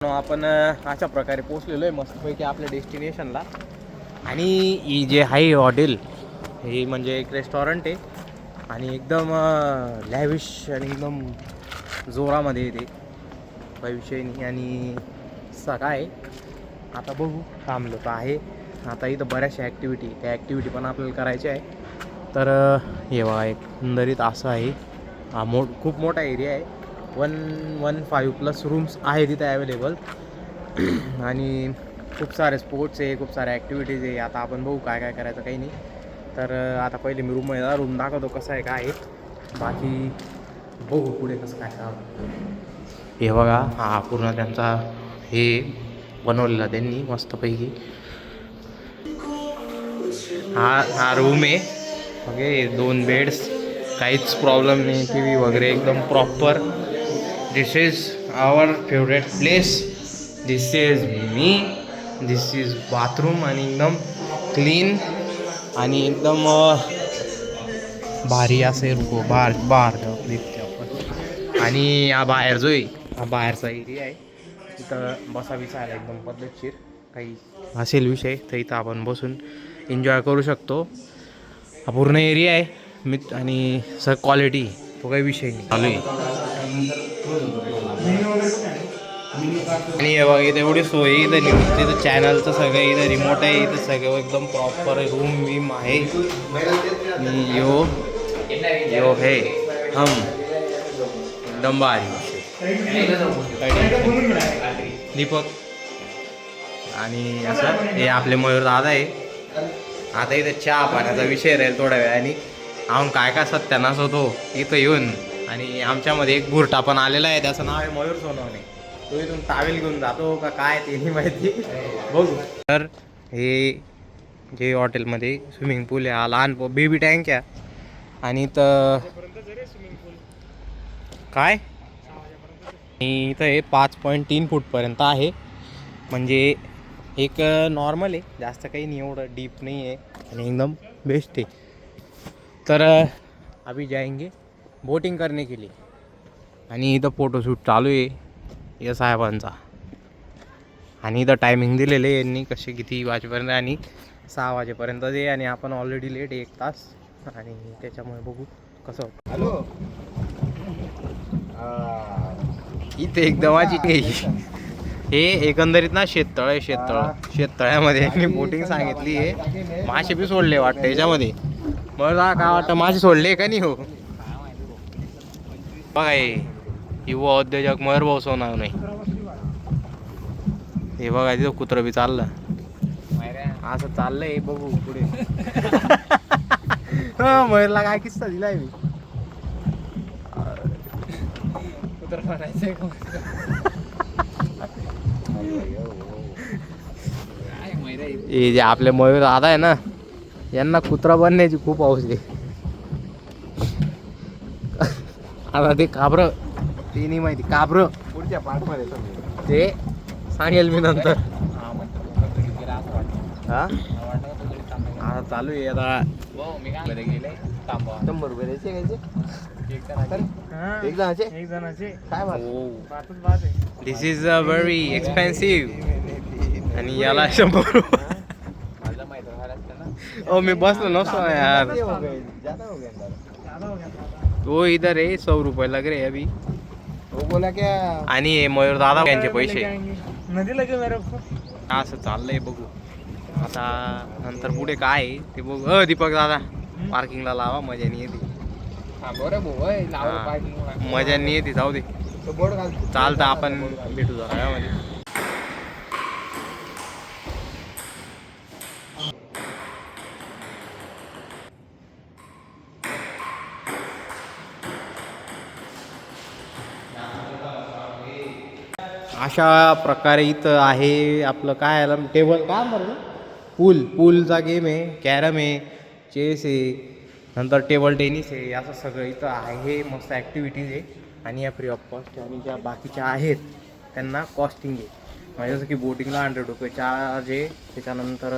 आपण अशा प्रकारे पोचलेलो आहे मस्तपैकी आपल्या डेस्टिनेशनला. आणि ही जे आहे हॉटेल हे म्हणजे एक रेस्टॉरंट आहे आणि एकदम लॅविश आणि एकदम जोरामध्ये येते काही विषय नाही. आणि सकाळ आता बघू थांबलो तर आहे. आता इथं बऱ्याचशा ॲक्टिव्हिटी त्या ॲक्टिव्हिटी पण आपल्याला करायच्या आहे. तर हे बघा एकंदरीत असं आहे. हा खूप मोठा एरिया आहे. 115+ रूम्स आहे तिथे अवेलेबल. आणि खूप सारे स्पोर्ट्स आहे, खूप साऱ्या ॲक्टिव्हिटीज आहे. आता आपण बघू काय काय करायचं काही नाही. तर आता पहिले मी रूम दाखवतो कसं आहे काय आहे, बाकी बघू पुढे कसं काय काम. हे बघा हा पूर्ण त्यांचा हे बनवलेला त्यांनी मस्तपैकी. हा रूम आहे. ओके 2 बेड्स, काहीच प्रॉब्लेम नाही. टी व्ही वगैरे एकदम proper. This is our favourite place. This is me. This is bathroom आणि एकदम क्लीन आणि एकदम भारी असे रुको बाहेर दिसते आपण. आणि हा बाहेर जो आहे हा बाहेरचा एरिया आहे. इथं बसायला एकदम पद्धतशीर काही असेल विषय तर इथं आपण बसून एन्जॉय करू शकतो. हा पूर्ण एरिया आहे आणि सर क्वालिटी तो काही विषय नाही चालू आहे. आणि हे बघा इथं एवढी सोय इथं तिथं चॅनलचं सगळं इथं रिमोट आहे. इथं सगळं एकदम प्रॉपर रूम विम आहे. यो हे हम एकदम भारी दीपक. आणि असं हे आपले मयूर दादा आहे. आता इथं चहा पाण्याचा विषय राहील थोड्या वेळाने. आपण काय काय सत्यानाश होतो इथं येऊन. आणि आमच्यामध्ये एक बुरटा पण आलेला आहे, त्याचं नाव आहे मयूर सोनवणे. तो इथून टावेल घेऊन जातो का काय ते नाही माहिती, बघू. तर हे जे हॉटेलमध्ये स्विमिंग पूल आहे, हा लहान बेबी टँक आहे. आणि इथं काय इथं हे 5.3 फूटपर्यंत आहे. म्हणजे एक नॉर्मल आहे, जास्त काही नाही, एवढं डीप नाही आहे आणि एकदम बेस्ट आहे. तर अभी जाएंगे बोटिंग करने के लिए. आणि इथं फोटोशूट चालू आहे या साहेबांचा. आणि इथं टायमिंग दिलेलं आहे यांनी कसे किती वाजेपर्यंत आणि 6 वाजेपर्यंत दे. आणि आपण ऑलरेडी लेट 1 तास आणि त्याच्यामुळे बघू कसं होतं. हॅलो इथे एकदम हे एकंदरीत ना शेततळ आहे. शेततळ्यामध्ये यांनी बोटिंग सांगितली आहे. मासे बी सोडले वाटतं याच्यामध्ये. मला काय वाटतं मासे सोडले का नाही हो. बघा युवा उद्योजक मयूर भाऊ सोनवणे. हे बघा तिथं कुत्रं बी चाललं असं चाललंय. बघू पुढे. मयूरला काय किस्सा दिलाय मी. कुत्र म्हणायचंय हे जे आपले मयूर दादा आहे ना, यांना कुत्रा बनण्याची खूप हौस आहे. आता ते काब्र ते नाही माहिती. काब्र पुढच्या पार्टमध्ये ते सांगेल मी नंतर. हा आता चालू आहे. आता 100 रुपये द्यायचे एक जणाचे काय. दिस इज अ व्हेरी एक्सपेन्सिव्ह. आणि याला 100 रुपये. ओ मी बसलो नसतो यार. तो इधर है 100 रुपये लग रहे अभी. वो बोला क्या. आणि मयूर दादा यांचे पैसे असं चाललंय. बघू आता नंतर पुढे काय आहे ते बघू. दीपक दादा पार्किंगला लावा, मजा नाही येते. मजा नाही येते, जाऊ दे. चालतं आपण भेटू जरा मध्ये. अशा प्रकारे इथं आहे आपलं काय आलं टेबल काय म्हणतात पूलचा गेम आहे, कॅरम आहे, चेस आहे, नंतर टेबल टेनिस आहे. असं सगळं इथं आहे. मस्त ॲक्टिव्हिटीज आहे आणि या फ्री ऑफ कॉस्ट. आणि ज्या बाकीच्या आहेत त्यांना कॉस्टिंग आहे. म्हणजे जसं की बोटिंगला 100 रुपये चार्ज आहे. त्याच्यानंतर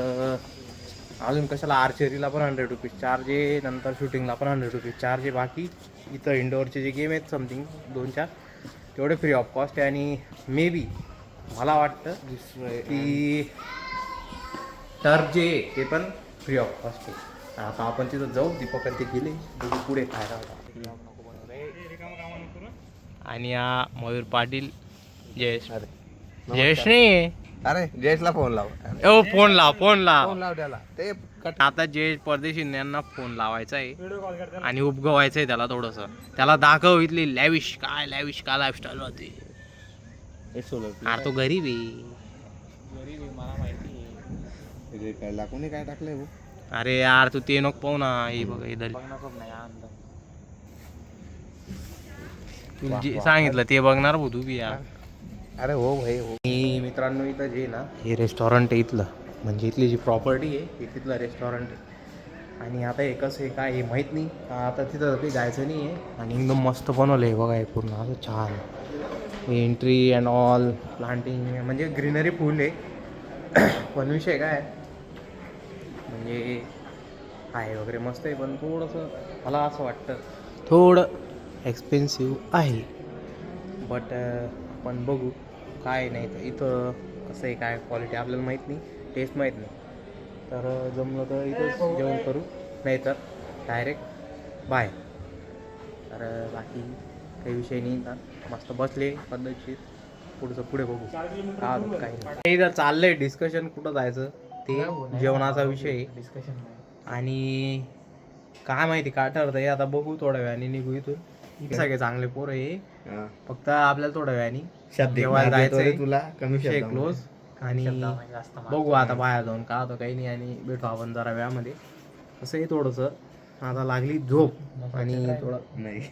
अजून कशाला आर्चरीला पण 100 रुपीज चार्ज आहे. नंतर शूटिंगला पण 100 रुपीज चार्ज आहे. बाकी इथं इंडोअरचे जे गेम आहेत समथिंग 2-4 तेवढे फ्री ऑफ कॉस्ट आहे. आणि मे बी मला वाटतं की टर्फ जे आहे ते पण फ्री ऑफ कॉस्ट आहे. आता आपण तिथं जाऊ, दीपक ते गेले बघू पुढे काय राहतात. आणि हा मयूर पाटील जयेश जयेश नाही अरे जयेशला फोन लाव. ओ फोन लाव त्याला ते आता जयेश परदेशी यांना फोन लावायचा आहे आणि उपगवायचं आहे त्याला थोडंसं. त्याला दाखव इथली लॅविश काय लाईफस्टाईल होती. अरे तो गरीब आहे मला माहिती काय कोणी काय टाकलंय भाऊ. अरे यार तू ते नको पाहू ना. हे बघ इधर तू जे सांगितलं ते बघणार भाऊ तू बी यार. अरे हो भाई हो. मित्रांनो इथं जे ना हे रेस्टॉरंट आहे इथलं, म्हणजे इथली जी प्रॉपर्टी आहे हे तिथलं रेस्टॉरंट आहे. आणि आता हे कसं आहे काय हे माहीत नाही. आता तिथं काही जायचं नाही आहे. आणि एकदम मस्त बनवलं आहे बघा हे पूर्ण असं छान. एंट्री अँड ऑल प्लांटिंग म्हणजे ग्रीनरी फुल आहे. पण विषय काय म्हणजे आहे वगैरे मस्त आहे, पण थोडंसं मला असं वाटतं थोडं एक्सपेन्सिव्ह आहे. बट आपण बघू काय नाही तर इथं कसं आहे काय क्वालिटी आपल्याला माहीत नाही, टेस्ट माहीत नाही. तर जमलं तर इथंच जेवण करू, नाही तर डायरेक्ट बाय. तर बाकी काही विषय नाही ना. मस्त बसले पद्धतशीर पुढचं पुढे बघू काही नाही. इथं चाललंय डिस्कशन कुठं जायचं ते जेवणाचा विषय आहे डिस्कशन. आणि काय माहिती काय ठरतंय आता बघू. थोड्या वेळाने निघू इथून. सगळे चांगले पोरं आहे, फक्त आपल्याला थोड्या वेळाने जेवायला जायचंय तुला कमी क्लोज. आणि बघू आता बाहेर जाऊन का आता काही नाही. आणि भेटू आपण जरा वेळामध्ये. कसं आहे थोडंसं आता लागली झोप आणि थोडं नाही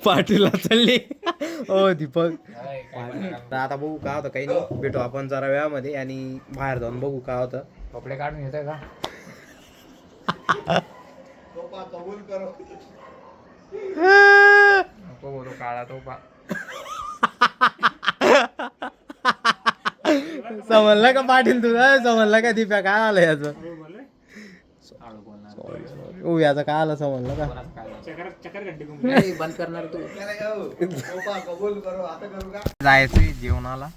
पाटीलला चालली. हो दीपक आता बघू का होतं काही नाही. भेटू आपण जरा वेळामध्ये आणि बाहेर जाऊन बघू का होतं. कपडे काढून येतोय का नको बोलू काळा तो समजलं का पाटील तुला. समजलं का दीप्या काय आलं याचं. ओ याचं काय आलं समजलं का. बंद करणार तू जायचंय जेवणाला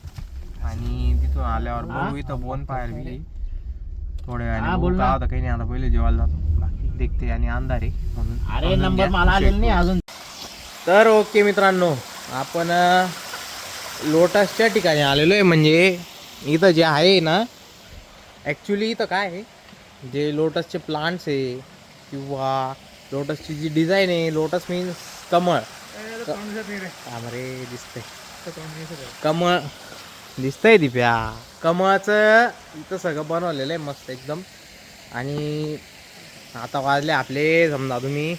आणि तिथून आल्यावर बघू. इथं बोन फायर बी थोड्या वेळाने बघू का होतं काही नाही. आता पहिले जेवायला जातो बाकी देखते आणि अंधार आहे म्हणून. अरे नंबर मला आलेला नाही अजून. तर ओके मित्रांनो आपण लोटसच्या ठिकाणी आलेलो आहे. म्हणजे इथं जे आहे ना ॲक्च्युली इथं काय आहे जे लोटसचे प्लांट्स आहे किंवा लोटसची जी डिझाईन आहे. लोटस मीन्स कमळ. रे दिसतंय कमळ दिसतंय दिप्या. कमळाचं इथं सगळं बनवलेलं आहे मस्त एकदम. आणि आता वाजले आपले समजा तुम्ही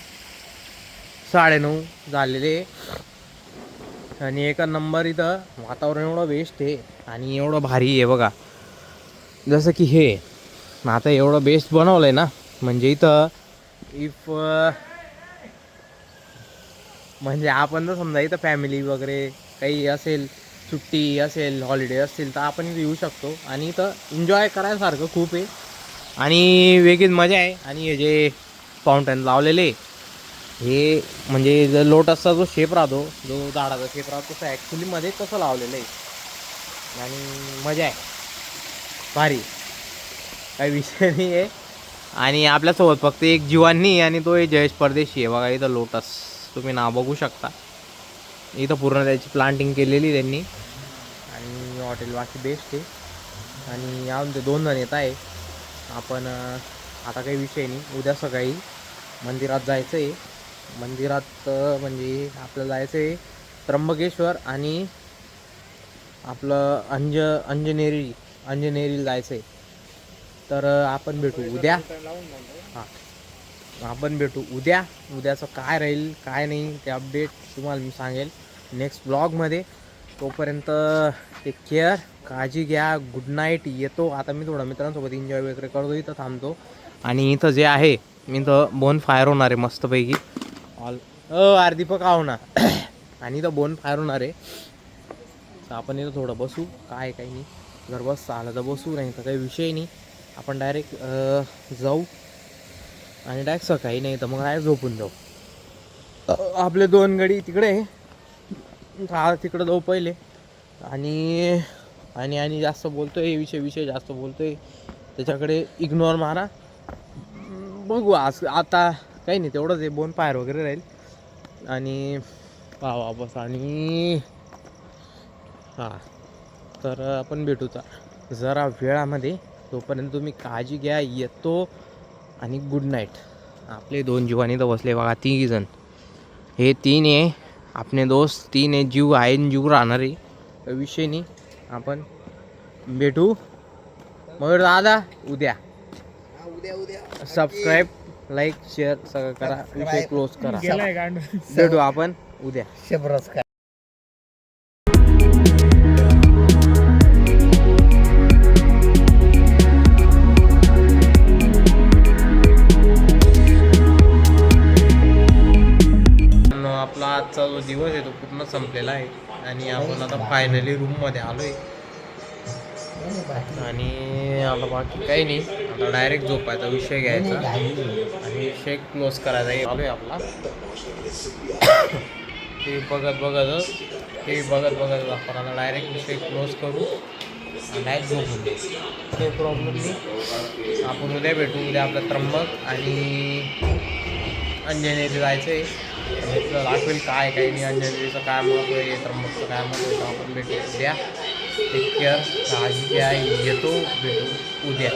9:30 झालेले. आणि एका नंबर इथं वातावरण एवढं बेस्ट आहे आणि एवढं भारी आहे बघा. जसं की हे आता एवढं बेस्ट बनवलं आहे ना. म्हणजे इथं इफ म्हणजे आपण जर समजा इथं फॅमिली वगैरे काही असेल, सुट्टी असेल, हॉलिडे असतील तर आपण इथं येऊ शकतो. आणि इथं एन्जॉय करायसारखं खूप आहे आणि वेगळीच मजा आहे. आणि हे जे फाउंटन लावलेले हे म्हणजे जर लोटसचा जो शेप राहतो, जो झाडाचा शेप राहतो तसं ॲक्च्युलीमध्ये तसं लावलेलं आहे आणि मजा आहे भारी. काही विषय नाही आहे. आणि आपल्यासोबत फक्त एक जीवांनी आणि तो जयेश परदेशी आहे बघा. इथं लोटस तुम्ही नाव बघू शकता. इथं पूर्ण त्याची प्लांटिंग केलेली त्यांनी. आणि हॉटेल बाकी बेस्ट आहे. आणि अजून ते 2 जण येत आहे. आपण आता काही विषय नाही. उद्या सकाळी मंदिरात जायचं आहे. मंदिरात म्हणजे आपल्याला जायचं आहे त्र्यंबकेश्वर आणि आपलं अंजनेरीला जायचं आहे. तर आपण भेटू उद्या. हां आपण भेटू उद्या. उद्याचं काय राहील काय नाही ते अपडेट तुम्हाला मी सांगेल नेक्स्ट ब्लॉगमध्ये. तोपर्यंत टेक केअर, काळजी घ्या. Good night. येतो आता मी थोडं मित्रांसोबत एन्जॉय वगैरे करतो. इथं थांबतो. आणि इथं जे आहे मी इथं बोन फायर होणार आहे मस्तपैकी. दीपक आहो ना. आणि इथं बोन फायर होणार आहे. तर आपण इथं थोडं बसू. काय काही नाही. जर बस आलं तर बसू, नाही तर काही विषय नाही. आपण डायरेक्ट जाऊ आणि डायरेक्ट सकाळी नाही तर मग डायरेक्ट झोपून जाऊ. आपले 2 गाडी तिकडे आहे, तिकडं जाऊ पहिले. आणि आणि आणि जास्त बोलतोय विषय जास्त बोलतोय त्याच्याकडे इग्नोर मारा. बघू आज आता काही नाही, तेवढंच आहे. बोन फायर वगैरे राहील आणि वापस. आणि हां, तर आपण भेटूचा जरा वेळामध्ये. तोपर्यंत तुम्ही काळजी घ्या. येतो आणि गुड नाईट. आपले 2 जीवानी तर बसले बघा, 3 जण. हे 3 आहे आपले दोस्त, 3 आहे. जीव आहे जीव राहणार आहे, विषय नाही. आपण भेटू मग दादा उद्या. सबस्क्राईब, लाईक, शेअर सगळं करा. विषय क्लोज करा. भेटू आपण उद्या. शबरस काय आपला आजचा जो दिवस आहे तो पूर्ण संपलेला आहे आणि आपण आता फायनली रूममध्ये आलो आहे. आणि आता बाकी काही नाही, आता डायरेक्ट झोपायचा विषय घ्यायचा आणि विषय क्लोज करायचा चालू आहे आपला. ते बघत आपण आता डायरेक्ट विषय क्लोज करू आणि डायरेक्ट झोपून देऊ. काही प्रॉब्लेम नाही. आपण उद्या भेटू. उद्या आपलं त्र्यंबक आणि अंजनेरी जायचं आहे. तुला दाखवेल काय काही नाही, अंजनेरीचं काय महत्त्व आहे, त्र्यंबकचं काय महत्त्व आहे. आपण भेटू उद्या. टेक केअर, काळजी घ्या. येतो, भेटू उद्या.